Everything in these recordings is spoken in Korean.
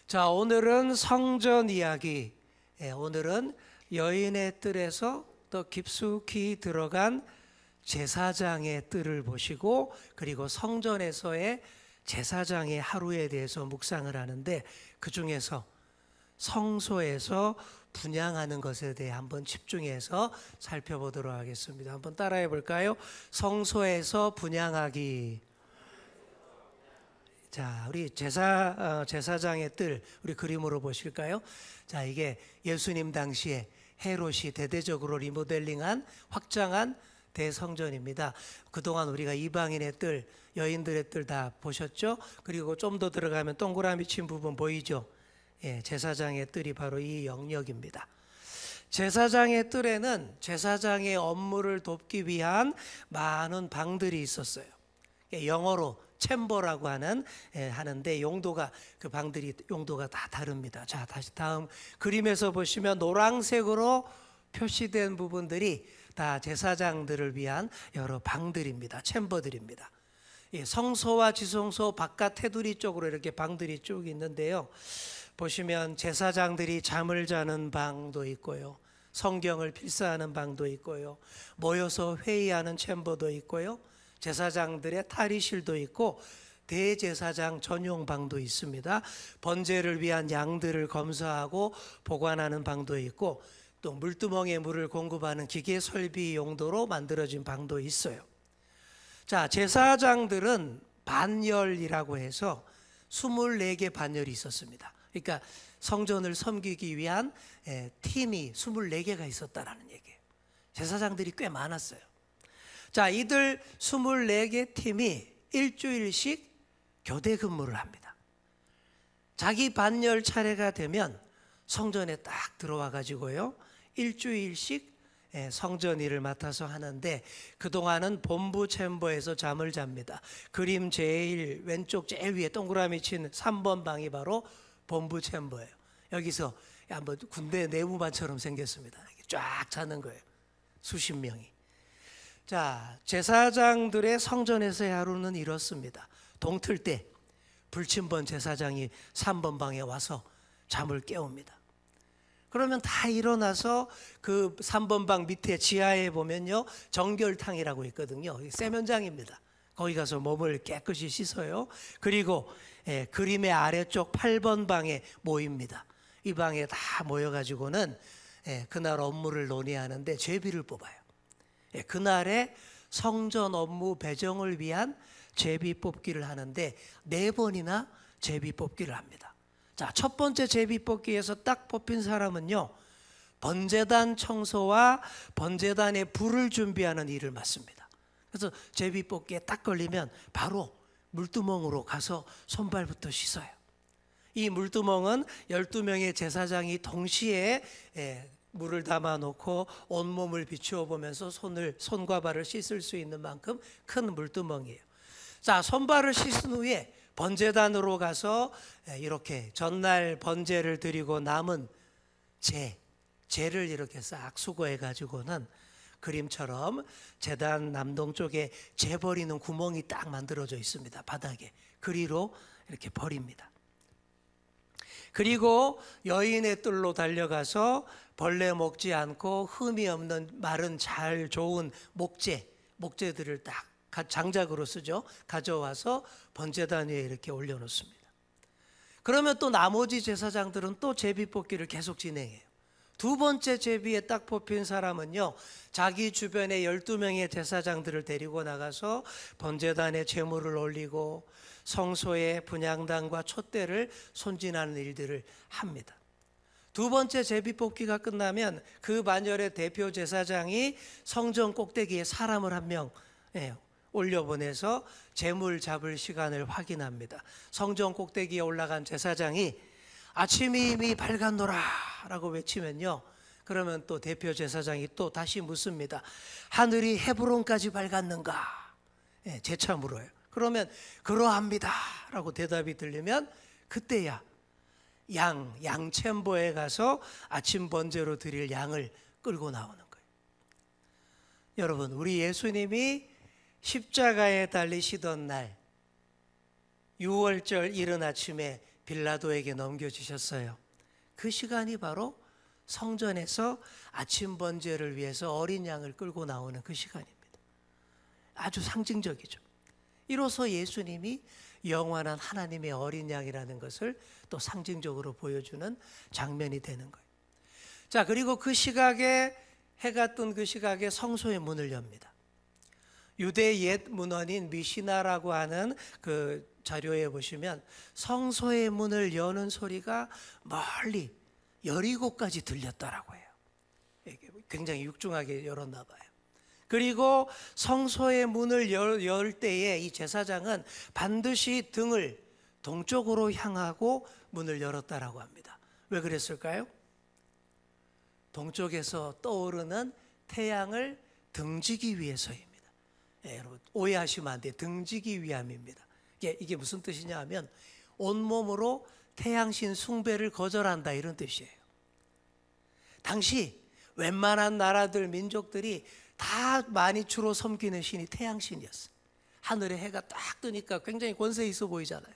자, 오늘은 성전 이야기. 오늘은 여인의 뜰에서 더 깊숙이 들어간 제사장의 뜰을 보시고, 그리고 성전에서의 제사장의 하루에 대해서 묵상을 하는데, 그 중에서 성소에서 분향하는 것에 대해 한번 집중해서 살펴보도록 하겠습니다. 한번 따라해 볼까요? 성소에서 분향하기. 자, 우리 제사장의 뜰, 우리 그림으로 보실까요? 자, 이게 예수님 당시에 헤롯이 대대적으로 리모델링한 확장한 대성전입니다. 그동안 우리가 이방인의 뜰, 여인들의 뜰 다 보셨죠? 그리고 좀 더 들어가면 동그라미 친 부분 보이죠? 예, 제사장의 뜰이 바로 이 영역입니다. 제사장의 뜰에는 제사장의 업무를 돕기 위한 많은 방들이 있었어요. 영어로 챔버라고 하는데 용도가, 그 방들이 용도가 다 다릅니다. 자, 다시 다음 그림에서 보시면 노란색으로 표시된 부분들이 다 제사장들을 위한 여러 방들입니다. 챔버들입니다. 성소와 지성소 바깥 테두리 쪽으로 이렇게 방들이 쭉 있는데요. 보시면 제사장들이 잠을 자는 방도 있고요, 성경을 필사하는 방도 있고요, 모여서 회의하는 챔버도 있고요, 제사장들의 탈의실도 있고 대제사장 전용 방도 있습니다. 번제를 위한 양들을 검사하고 보관하는 방도 있고, 또 물두멍에 물을 공급하는 기계 설비 용도로 만들어진 방도 있어요. 자, 제사장들은 반열이라고 해서 24개 반열이 있었습니다. 그러니까 성전을 섬기기 위한 팀이 24개가 있었다라는 얘기예요. 제사장들이 꽤 많았어요. 자, 이들 24개 팀이 일주일씩 교대 근무를 합니다. 자기 반열 차례가 되면 성전에 딱 들어와 가지고요, 일주일씩 성전 일을 맡아서 하는데, 그동안은 본부 챔버에서 잠을 잡니다. 그림 제일 왼쪽 제일 위에 동그라미 친 3번 방이 바로 본부 챔버예요. 여기서 한번 군대 내무반처럼 생겼습니다. 쫙 자는 거예요, 수십 명이. 자, 제사장들의 성전에서의 하루는 이렇습니다. 동틀 때 불침번 제사장이 3번 방에 와서 잠을 깨웁니다. 그러면 다 일어나서 그 3번 방 밑에 지하에 보면요, 정결탕이라고 있거든요. 세면장입니다. 거기 가서 몸을 깨끗이 씻어요. 그리고 그림의 아래쪽 8번 방에 모입니다. 이 방에 다 모여가지고는 그날 업무를 논의하는데 제비를 뽑아요. 그날의 성전 업무 배정을 위한 제비 뽑기를 하는데 4번이나 제비 뽑기를 합니다. 자, 첫 번째 제비 뽑기에서 딱 뽑힌 사람은요, 번제단 청소와 번제단에 불을 준비하는 일을 맡습니다. 그래서 제비 뽑기에 딱 걸리면 바로 물두멍으로 가서 손발부터 씻어요. 이 물두멍은 12명의 제사장이 동시에 물을 담아 놓고 온몸을 비추어 보면서 손과 발을 씻을 수 있는 만큼 큰 물두멍이에요. 자, 손발을 씻은 후에 번제단으로 가서 이렇게 전날 번제를 드리고 남은 재를 이렇게 싹 수거해 가지고는 그림처럼 제단 남동쪽에 재 버리는 구멍이 딱 만들어져 있습니다. 바닥에 그리로 이렇게 버립니다. 그리고 여인의 뜰로 달려가서 벌레 먹지 않고 흠이 없는 마른 잘 좋은 목재들을 딱 장작으로 쓰죠. 가져와서 번제단 위에 이렇게 올려놓습니다. 그러면 또 나머지 제사장들은 또 제비 뽑기를 계속 진행해요. 두 번째 제비에 딱 뽑힌 사람은요, 자기 주변에 12명의 제사장들을 데리고 나가서 번제단에 제물을 올리고 성소의 분향단과 촛대를 손진하는 일들을 합니다. 두 번째 제비 뽑기가 끝나면 그 반열의 대표 제사장이 성전 꼭대기에 사람을 한 명 올려보내서 제물 잡을 시간을 확인합니다. 성전 꼭대기에 올라간 제사장이 아침이 이미 밝았노라 라고 외치면요, 그러면 또 대표 제사장이 또 다시 묻습니다. 하늘이 헤브론까지 밝았는가? 재차 물어요. 그러면 그러합니다 라고 대답이 들리면 그때야 양 챔버에 가서 아침 번제로 드릴 양을 끌고 나오는 거예요. 여러분, 우리 예수님이 십자가에 달리시던 날 6월절 이른 아침에 빌라도에게 넘겨주셨어요. 그 시간이 바로 성전에서 아침 번제를 위해서 어린 양을 끌고 나오는 그 시간입니다. 아주 상징적이죠. 이로써 예수님이 영원한 하나님의 어린 양이라는 것을 또 상징적으로 보여주는 장면이 되는 거예요. 자, 그리고 그 시각에, 해가 뜬 그 시각에 성소의 문을 엽니다. 유대 옛 문헌인 미시나라고 하는 그 자료에 보시면 성소의 문을 여는 소리가 멀리 여리고까지 들렸다라고 해요. 굉장히 육중하게 열었나 봐요. 그리고 성소의 문을 열 때에 이 제사장은 반드시 등을 동쪽으로 향하고 문을 열었다라고 합니다. 왜 그랬을까요? 동쪽에서 떠오르는 태양을 등지기 위해서입니다. 여러분 오해하시면 안 돼요. 등지기 위함입니다. 이게 무슨 뜻이냐 하면 온몸으로 태양신 숭배를 거절한다, 이런 뜻이에요. 당시 웬만한 나라들, 민족들이 다 많이 주로 섬기는 신이 태양신이었어요. 하늘에 해가 딱 뜨니까 굉장히 권세 있어 보이잖아요.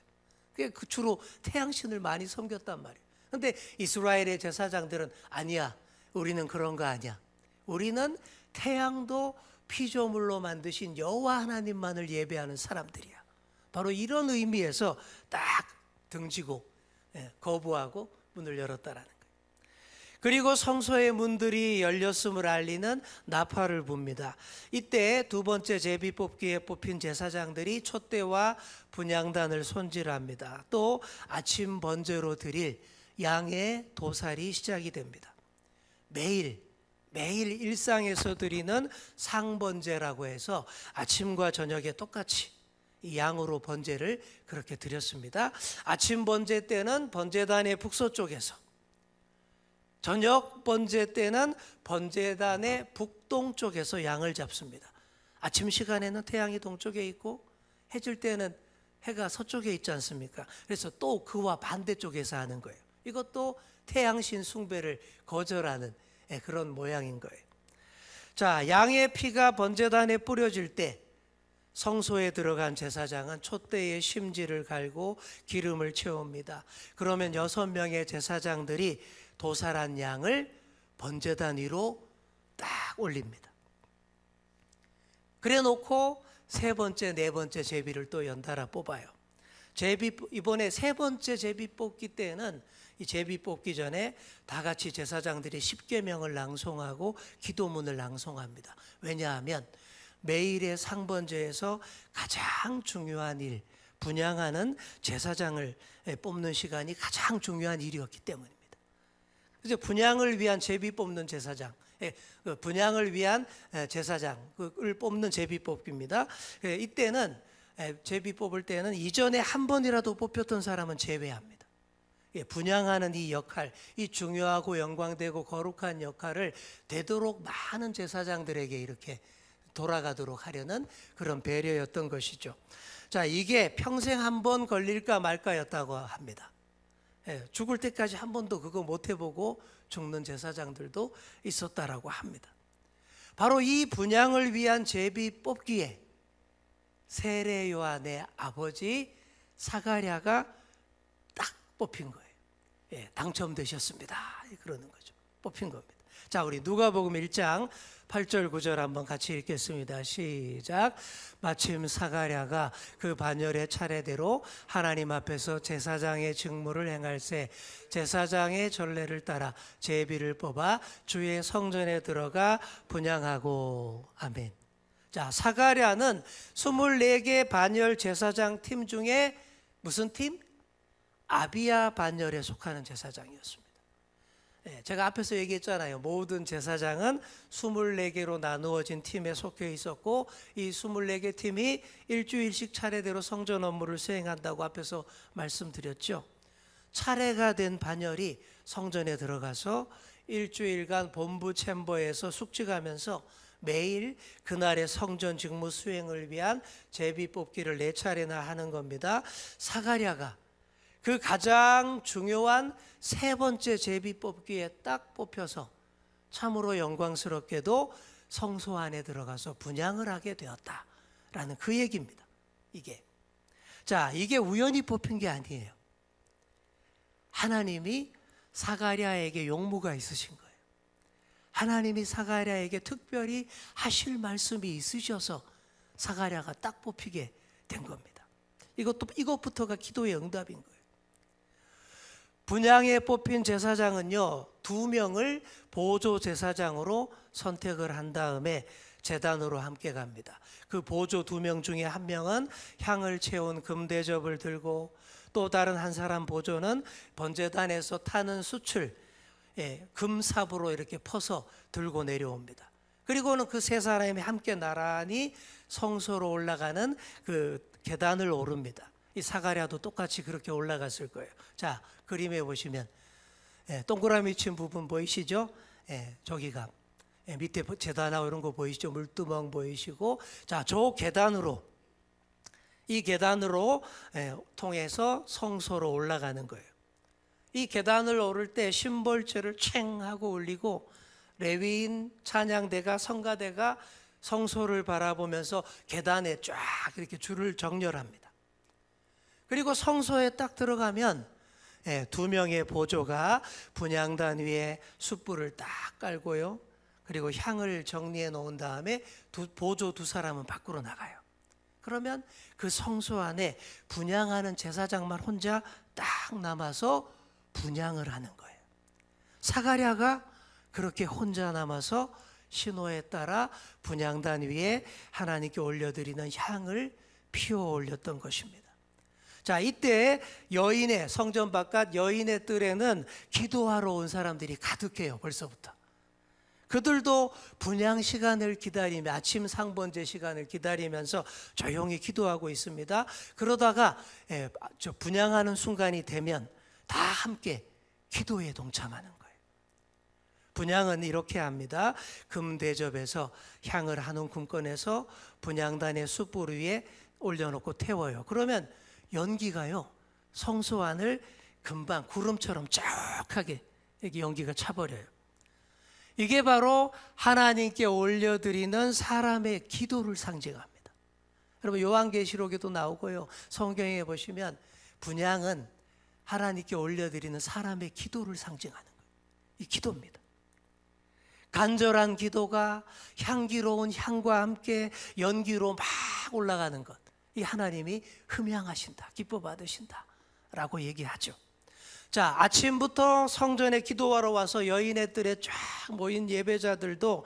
그 주로 태양신을 많이 섬겼단 말이에요. 그런데 이스라엘의 제사장들은 아니야, 우리는 그런 거 아니야. 우리는 태양도 피조물로 만드신 여호와 하나님만을 예배하는 사람들이야. 바로 이런 의미에서 딱 등지고 거부하고 문을 열었다라는 거예요. 그리고 성소의 문들이 열렸음을 알리는 나팔을 붑니다. 이때 두 번째 제비 뽑기에 뽑힌 제사장들이 촛대와 분향단을 손질합니다. 또 아침 번제로 드릴 양의 도살이 시작이 됩니다. 매일 일상에서 드리는 상번제라고 해서 아침과 저녁에 똑같이 이 양으로 번제를 그렇게 드렸습니다. 아침 번제 때는 번제단의 북서쪽에서, 저녁 번제 때는 번제단의 북동쪽에서 양을 잡습니다. 아침 시간에는 태양이 동쪽에 있고 해질 때는 해가 서쪽에 있지 않습니까? 그래서 또 그와 반대쪽에서 하는 거예요. 이것도 태양신 숭배를 거절하는 그런 모양인 거예요. 자, 양의 피가 번제단에 뿌려질 때 성소에 들어간 제사장은 촛대에 심지를 갈고 기름을 채웁니다. 그러면 6명의 제사장들이 도살한 양을 번제단 위로 딱 올립니다. 그래 놓고 세 번째, 네 번째 제비를 또 연달아 뽑아요. 이번에 세 번째 제비 뽑기 때는 이 제비 뽑기 전에 다 같이 제사장들이 십계명을 낭송하고 기도문을 낭송합니다. 왜냐하면 매일의 상번제에서 가장 중요한 일, 분향하는 제사장을 뽑는 시간이 가장 중요한 일이었기 때문입니다. 이제 분향을 위한 제비 뽑는 제사장, 분향을 위한 제사장을 뽑는 제비 뽑기입니다. 이때는 제비 뽑을 때는 이전에 한 번이라도 뽑혔던 사람은 제외합니다. 분향하는 이 역할, 이 중요하고 영광되고 거룩한 역할을 되도록 많은 제사장들에게 이렇게 돌아가도록 하려는 그런 배려였던 것이죠. 자, 이게 평생 한 번 걸릴까 말까였다고 합니다. 죽을 때까지 한 번도 그거 못 해보고 죽는 제사장들도 있었다라고 합니다. 바로 이 분향을 위한 제비 뽑기에 세례 요한의 아버지 사가랴가 딱 뽑힌 거예요. 당첨되셨습니다. 그러는 거죠. 뽑힌 겁니다. 자, 우리 누가복음 1장 8절 9절 한번 같이 읽겠습니다. 시작. 마침 사가랴가 그 반열의 차례대로 하나님 앞에서 제사장의 직무를 행할새 제사장의 전례를 따라 제비를 뽑아 주의 성전에 들어가 분향하고. 아멘. 자, 사가랴는 24개 반열 제사장 팀 중에 무슨 팀? 아비야 반열에 속하는 제사장이었습니다. 제가 앞에서 얘기했잖아요. 모든 제사장은 24개로 나누어진 팀에 속해 있었고 이 24개 팀이 일주일씩 차례대로 성전 업무를 수행한다고 앞에서 말씀드렸죠. 차례가 된 반열이 성전에 들어가서 일주일간 본부 챔버에서 숙직하면서 매일 그날의 성전 직무 수행을 위한 제비 뽑기를 4차례나 하는 겁니다. 사가랴가 그 가장 중요한 세 번째 제비 뽑기에 딱 뽑혀서 참으로 영광스럽게도 성소 안에 들어가서 분향을 하게 되었다라는 그 얘기입니다. 이게 우연히 뽑힌 게 아니에요. 하나님이 사가랴에게 용무가 있으신 거예요. 하나님이 사가랴에게 특별히 하실 말씀이 있으셔서 사가랴가 딱 뽑히게 된 겁니다. 이것부터가 기도의 응답인 거예요. 분향에 뽑힌 제사장은요, 2명을 보조 제사장으로 선택을 한 다음에 제단으로 함께 갑니다. 그 보조 2명 중에 한 명은 향을 채운 금대접을 들고, 또 다른 한 사람 보조는 번제단에서 타는 숯을 금삽으로 이렇게 퍼서 들고 내려옵니다. 그리고는 그 세 사람이 함께 나란히 성소로 올라가는 그 계단을 오릅니다. 이 사가랴도 똑같이 그렇게 올라갔을 거예요. 자, 그림에 보시면 동그라미 친 부분 보이시죠? 저기가 밑에 제단하고 이런 거 보이시죠? 물두멍 보이시고, 자, 이 계단으로 통해서 성소로 올라가는 거예요. 이 계단을 오를 때 심벌죄를 챙 하고 울리고, 레위인 찬양대가 성가대가 성소를 바라보면서 계단에 쫙 이렇게 줄을 정렬합니다. 그리고 성소에 딱 들어가면 2명의 보조가 분향단 위에 숯불을 딱 깔고요, 그리고 향을 정리해 놓은 다음에 보조 2사람은 밖으로 나가요. 그러면 그 성소 안에 분향하는 제사장만 혼자 딱 남아서 분향을 하는 거예요. 사가랴가 그렇게 혼자 남아서 신호에 따라 분향단 위에 하나님께 올려드리는 향을 피워 올렸던 것입니다. 자, 이때 여인의, 성전 바깥 여인의 뜰에는 기도하러 온 사람들이 가득해요. 벌써부터. 그들도 분향 시간을 기다리며, 아침 상번제 시간을 기다리면서 조용히 기도하고 있습니다. 그러다가 분향하는 순간이 되면 다 함께 기도에 동참하는 거예요. 분향은 이렇게 합니다. 금대접에서 향을 한 움큼 꺼내서 분향단의 숯불 위에 올려놓고 태워요. 그러면 연기가요, 성소 안을 금방 구름처럼 쫙하게 이렇게 연기가 차버려요. 이게 바로 하나님께 올려드리는 사람의 기도를 상징합니다. 여러분, 요한계시록에도 나오고요, 성경에 보시면 분향은 하나님께 올려드리는 사람의 기도를 상징하는 거예요. 이 기도입니다. 간절한 기도가 향기로운 향과 함께 연기로 막 올라가는 것, 이 하나님이 흠향하신다, 기뻐 받으신다 라고 얘기하죠. 자, 아침부터 성전에 기도하러 와서 여인의 뜰에 쫙 모인 예배자들도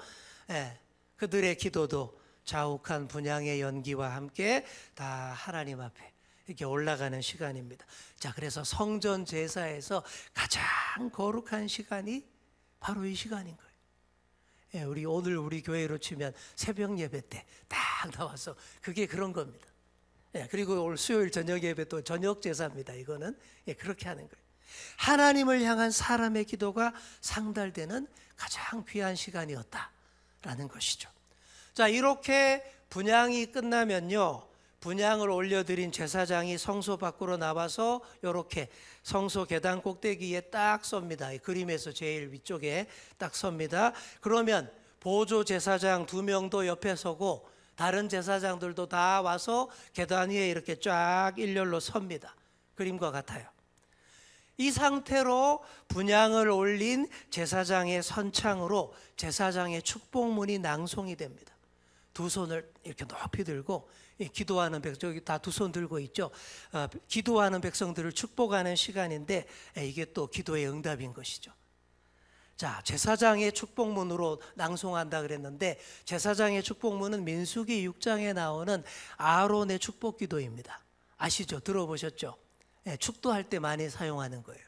그들의 기도도 자욱한 분향의 연기와 함께 다 하나님 앞에 이렇게 올라가는 시간입니다. 자, 그래서 성전 제사에서 가장 거룩한 시간이 바로 이 시간인 거예요. 오늘 우리 교회로 치면 새벽 예배 때 딱 나와서 그게 그런 겁니다. 그리고 오늘 수요일 저녁 예배 또 저녁 제사입니다. 이거는 그렇게 하는 거예요. 하나님을 향한 사람의 기도가 상달되는 가장 귀한 시간이었다라는 것이죠. 자, 이렇게 분향이 끝나면요, 분향을 올려드린 제사장이 성소 밖으로 나와서 이렇게 성소 계단 꼭대기에 딱 섭니다. 이 그림에서 제일 위쪽에 딱 섭니다. 그러면 보조 제사장 2명도 옆에 서고 다른 제사장들도 다 와서 계단 위에 이렇게 쫙 일렬로 섭니다. 그림과 같아요. 이 상태로 분향을 올린 제사장의 선창으로 제사장의 축복문이 낭송이 됩니다. 2손을 이렇게 높이 들고 기도하는 백성, 다 2손 들고 있죠. 기도하는 백성들을 축복하는 시간인데 이게 또 기도의 응답인 것이죠. 자, 제사장의 축복문으로 낭송한다 그랬는데, 제사장의 축복문은 민수기 6장에 나오는 아론의 축복 기도입니다. 아시죠? 들어보셨죠? 축도할 때 많이 사용하는 거예요.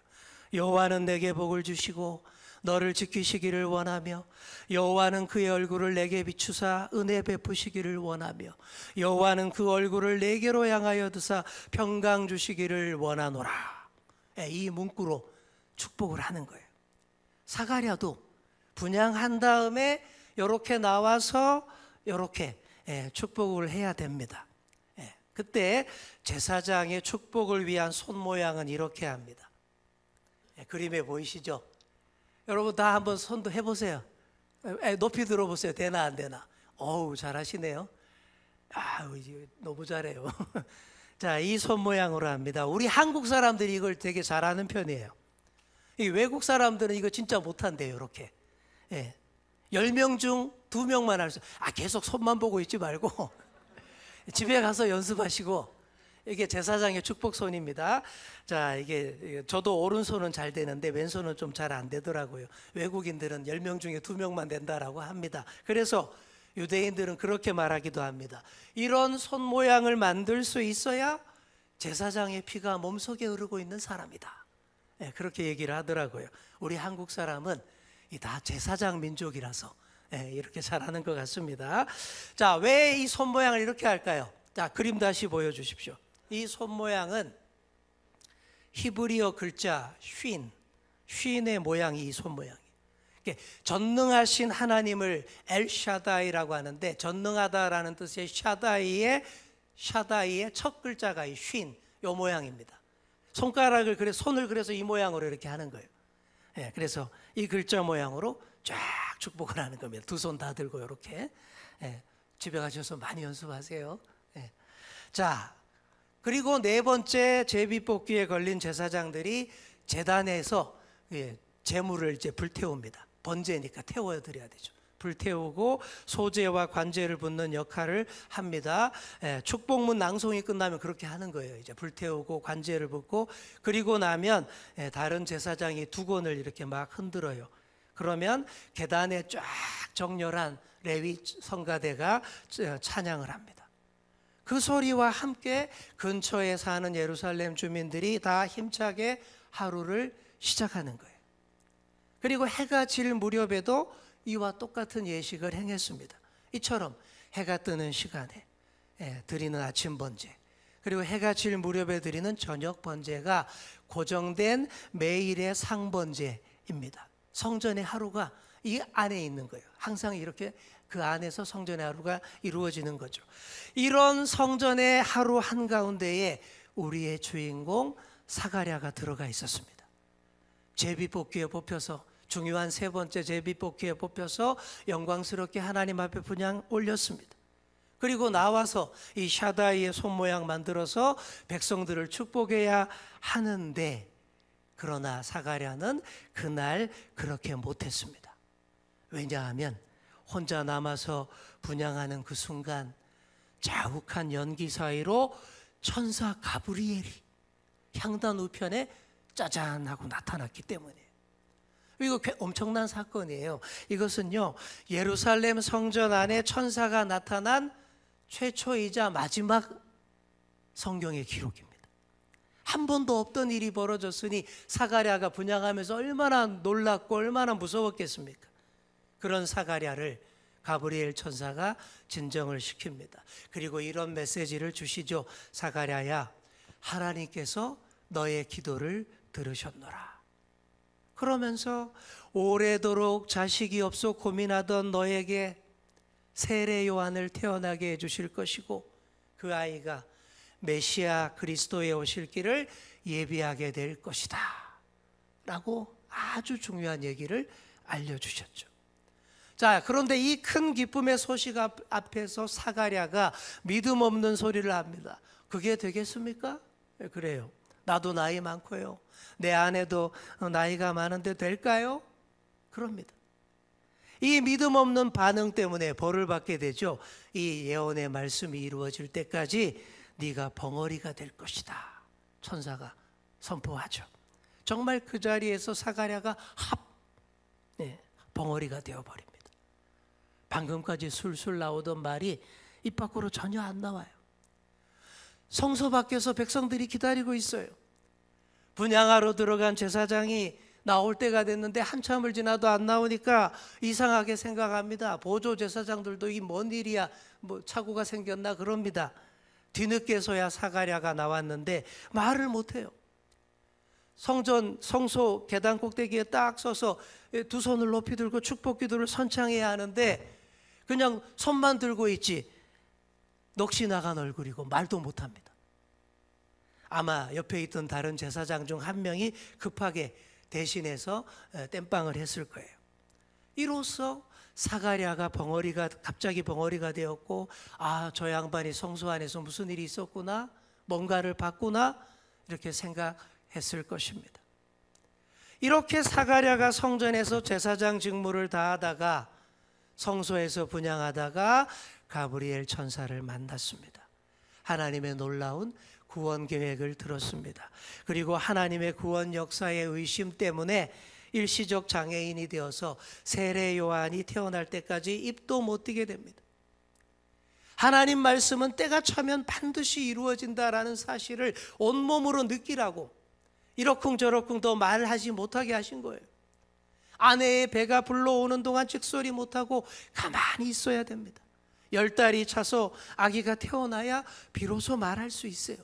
여호와는 내게 복을 주시고 너를 지키시기를 원하며, 여호와는 그의 얼굴을 내게 비추사 은혜 베푸시기를 원하며, 여호와는 그 얼굴을 내게로 향하여 드사 평강 주시기를 원하노라. 이 문구로 축복을 하는 거예요. 사가랴도 분향한 다음에 이렇게 나와서 이렇게 축복을 해야 됩니다. 그때 제사장의 축복을 위한 손 모양은 이렇게 합니다. 그림에 보이시죠? 여러분 다 한번 손도 해보세요. 높이 들어보세요. 되나 안 되나? 어우, 잘하시네요. 너무 잘해요. 자, 이 손 모양으로 합니다. 우리 한국 사람들이 이걸 되게 잘하는 편이에요. 이 외국 사람들은 이거 진짜 못한대요. 이렇게 10명 중 2명만 할 수. 계속 손만 보고 있지 말고 집에 가서 연습하시고. 이게 제사장의 축복손입니다. 자, 이게 저도 오른손은 잘 되는데 왼손은 좀 잘 안 되더라고요. 외국인들은 10명 중에 2명만 된다라고 합니다. 그래서 유대인들은 그렇게 말하기도 합니다. 이런 손 모양을 만들 수 있어야 제사장의 피가 몸속에 흐르고 있는 사람이다. 그렇게 얘기를 하더라고요. 우리 한국 사람은 다 제사장 민족이라서 이렇게 잘하는 것 같습니다. 자, 왜 이 손 모양을 이렇게 할까요? 자, 그림 다시 보여주십시오. 이 손 모양은 히브리어 글자 쉰의 모양이 이 손 모양이에요. 전능하신 하나님을 엘샤다이라고 하는데, 전능하다라는 뜻의 샤다이의 첫 글자가 이 요 모양입니다. 손을 그래서 이 모양으로 이렇게 하는 거예요. 그래서 이 글자 모양으로 쫙 축복을 하는 겁니다. 두 손 다 들고 이렇게. 집에 가셔서 많이 연습하세요. 자, 그리고 네 번째, 제비뽑기에 걸린 제사장들이 제단에서 제물을 이제 불태웁니다. 번제니까 태워 드려야 되죠. 불태우고 소제와 관제를 붓는 역할을 합니다. 축복문 낭송이 끝나면 그렇게 하는 거예요. 이제 불태우고 관제를 붓고, 그리고 나면 다른 제사장이 두건을 이렇게 막 흔들어요. 그러면 계단에 쫙 정렬한 레위 성가대가 찬양을 합니다. 그 소리와 함께 근처에 사는 예루살렘 주민들이 다 힘차게 하루를 시작하는 거예요. 그리고 해가 질 무렵에도 이와 똑같은 예식을 행했습니다. 이처럼 해가 뜨는 시간에 드리는 아침 번제, 그리고 해가 질 무렵에 드리는 저녁 번제가 고정된 매일의 상번제입니다. 성전의 하루가 이 안에 있는 거예요. 항상 이렇게 그 안에서 성전의 하루가 이루어지는 거죠. 이런 성전의 하루 한가운데에 우리의 주인공 사가랴가 들어가 있었습니다. 제비뽑기에 뽑혀서, 중요한 세 번째 제비뽑기에 뽑혀서 영광스럽게 하나님 앞에 분향 올렸습니다. 그리고 나와서 이 샤다이의 손 모양 만들어서 백성들을 축복해야 하는데, 그러나 사가랴는 그날 그렇게 못했습니다. 왜냐하면 혼자 남아서 분향하는 그 순간 자욱한 연기 사이로 천사 가브리엘이 향단 우편에 짜잔 하고 나타났기 때문이에요. 이거 엄청난 사건이에요. 이것은요, 예루살렘 성전 안에 천사가 나타난 최초이자 마지막 성경의 기록입니다. 한 번도 없던 일이 벌어졌으니 사가랴가 분향하면서 얼마나 놀랐고 얼마나 무서웠겠습니까? 그런 사가랴를 가브리엘 천사가 진정을 시킵니다. 그리고 이런 메시지를 주시죠. 사가랴야, 하나님께서 너의 기도를 들으셨노라. 그러면서 오래도록 자식이 없어 고민하던 너에게 세례 요한을 태어나게 해주실 것이고, 그 아이가 메시아 그리스도에 오실 길을 예비하게 될 것이다 라고 아주 중요한 얘기를 알려주셨죠. 자, 그런데 이 큰 기쁨의 소식 앞에서 사가랴가 믿음 없는 소리를 합니다. 그게 되겠습니까? 그래요. 나도 나이 많고요. 내 아내도 나이가 많은데 될까요? 그럽니다. 이 믿음 없는 반응 때문에 벌을 받게 되죠. 이 예언의 말씀이 이루어질 때까지 네가 벙어리가 될 것이다, 천사가 선포하죠. 정말 그 자리에서 사가랴가 벙어리가 되어버립니다. 방금까지 술술 나오던 말이 입 밖으로 전혀 안 나와요. 성소 밖에서 백성들이 기다리고 있어요. 분향하러 들어간 제사장이 나올 때가 됐는데 한참을 지나도 안 나오니까 이상하게 생각합니다. 보조 제사장들도 이 뭔 일이야, 뭐 착오가 생겼나 그럽니다. 뒤늦게서야 사가랴가 나왔는데 말을 못해요. 성소 계단 꼭대기에 딱 서서 두 손을 높이 들고 축복 기도를 선창해야 하는데 그냥 손만 들고 있지 넋이 나간 얼굴이고 말도 못합니다. 아마 옆에 있던 다른 제사장 중 한 명이 급하게 대신해서 땜빵을 했을 거예요. 이로써 사가랴가 갑자기 벙어리가 되었고, 저 양반이 성소 안에서 무슨 일이 있었구나, 뭔가를 봤구나, 이렇게 생각했을 것입니다. 이렇게 사가랴가 성전에서 제사장 직무를 다하다가 성소에서 분향하다가 가브리엘 천사를 만났습니다. 하나님의 놀라운 구원 계획을 들었습니다. 그리고 하나님의 구원 역사의 의심 때문에 일시적 장애인이 되어서 세례 요한이 태어날 때까지 입도 못 띄게 됩니다. 하나님 말씀은 때가 차면 반드시 이루어진다라는 사실을 온몸으로 느끼라고 이러쿵저러쿵 더 말하지 못하게 하신 거예요. 아내의 배가 불러오는 동안 찍소리 못하고 가만히 있어야 됩니다. 10달이 차서 아기가 태어나야 비로소 말할 수 있어요.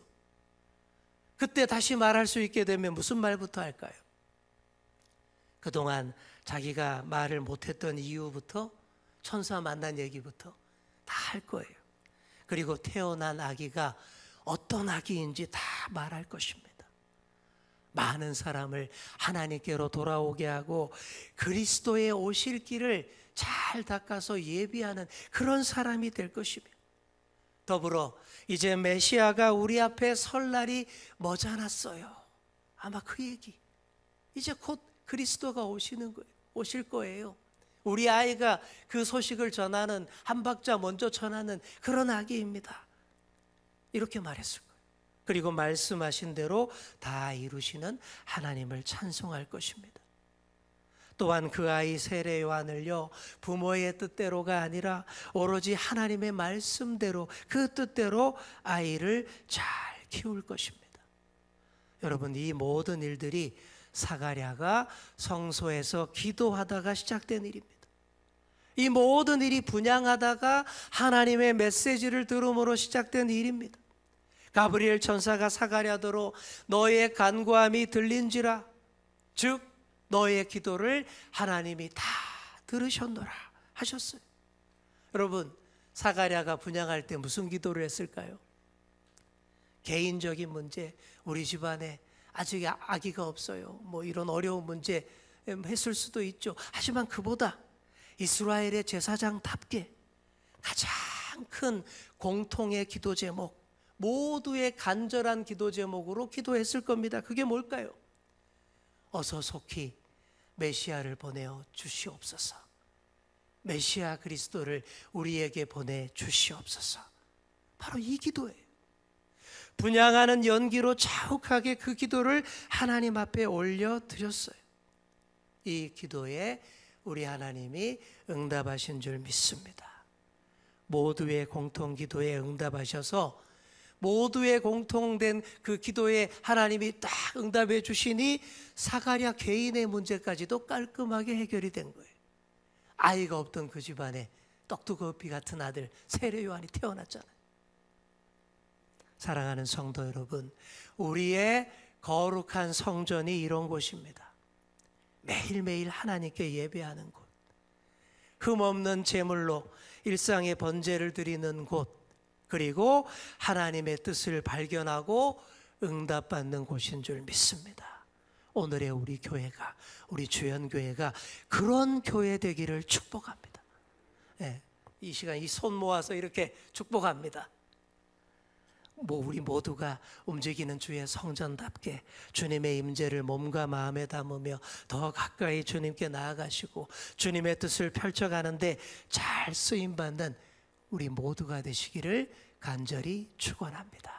그때 다시 말할 수 있게 되면 무슨 말부터 할까요? 그동안 자기가 말을 못했던 이유부터 천사 만난 얘기부터 다 할 거예요. 그리고 태어난 아기가 어떤 아기인지 다 말할 것입니다. 많은 사람을 하나님께로 돌아오게 하고 그리스도의 오실 길을 잘 닦아서 예비하는 그런 사람이 될 것이며, 더불어 이제 메시아가 우리 앞에 설 날이 머지않았어요. 아마 그 얘기, 이제 곧 그리스도가 오실 거예요. 우리 아이가 그 소식을 전하는, 한 박자 먼저 전하는 그런 아기입니다. 이렇게 말했을 거예요. 그리고 말씀하신 대로 다 이루시는 하나님을 찬송할 것입니다. 또한 그 아이 세례 요한을요, 부모의 뜻대로가 아니라 오로지 하나님의 말씀대로, 그 뜻대로 아이를 잘 키울 것입니다. 여러분, 이 모든 일들이 사가랴가 성소에서 기도하다가 시작된 일입니다. 이 모든 일이 분향하다가 하나님의 메시지를 들음으로 시작된 일입니다. 가브리엘 천사가 사가랴더러 너의 간구함이 들린지라, 즉 너의 기도를 하나님이 다 들으셨노라 하셨어요. 여러분, 사가랴가 분향할 때 무슨 기도를 했을까요? 개인적인 문제, 우리 집안에 아직 아기가 없어요, 뭐 이런 어려운 문제 했을 수도 있죠. 하지만 그보다 이스라엘의 제사장답게 가장 큰 공통의 기도 제목, 모두의 간절한 기도 제목으로 기도했을 겁니다. 그게 뭘까요? 어서 속히 메시아를 보내어 주시옵소서. 메시아 그리스도를 우리에게 보내 주시옵소서. 바로 이 기도예요. 분향하는 연기로 자욱하게 그 기도를 하나님 앞에 올려드렸어요. 이 기도에 우리 하나님이 응답하신 줄 믿습니다. 모두의 공통 기도에 응답하셔서 모두의 공통된 그 기도에 하나님이 딱 응답해 주시니 사가랴 개인의 문제까지도 깔끔하게 해결이 된 거예요. 아이가 없던 그 집안에 떡두꺼비 같은 아들 세례 요한이 태어났잖아요. 사랑하는 성도 여러분, 우리의 거룩한 성전이 이런 곳입니다. 매일매일 하나님께 예배하는 곳, 흠없는 제물로 일상의 번제를 드리는 곳, 그리고 하나님의 뜻을 발견하고 응답받는 곳인 줄 믿습니다. 오늘의 우리 교회가, 우리 주연교회가 그런 교회 되기를 축복합니다. 네, 이 시간 이 손 모아서 이렇게 축복합니다. 우리 모두가 움직이는 주의 성전답게 주님의 임재를 몸과 마음에 담으며 더 가까이 주님께 나아가시고 주님의 뜻을 펼쳐가는데 잘 쓰임받는 우리 모두가 되시기를 간절히 축원합니다.